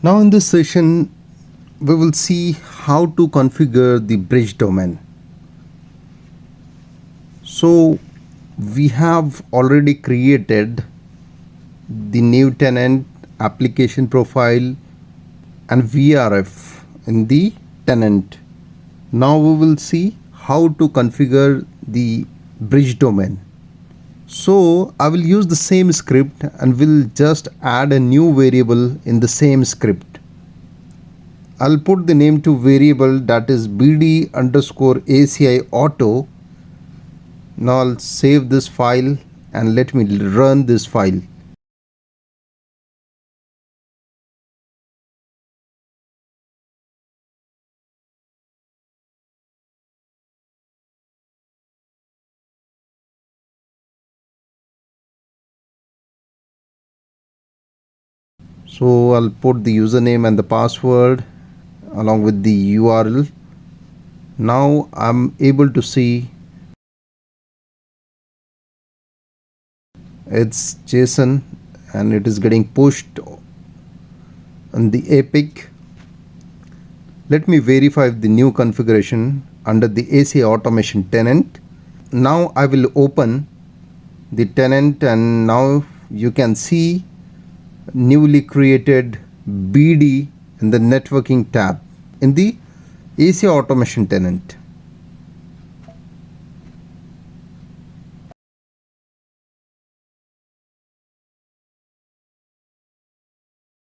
Now in this session, we will see how to configure the bridge domain. So we have already created the new tenant, application profile and VRF in the tenant. Now we will see how to configure the bridge domain. So I will use the same script and will just add a new variable in the same script. I'll put the name to variable that is bd underscore ACI auto. Now I'll save this file and let me run this file. So I'll put the username and the password along with the URL. Now I'm able to see it's JSON and it is getting pushed on the Epic. Let me verify the new configuration under the ACI automation tenant. Now I will open the tenant and now you can see newly created BD in the networking tab in the ACI automation tenant.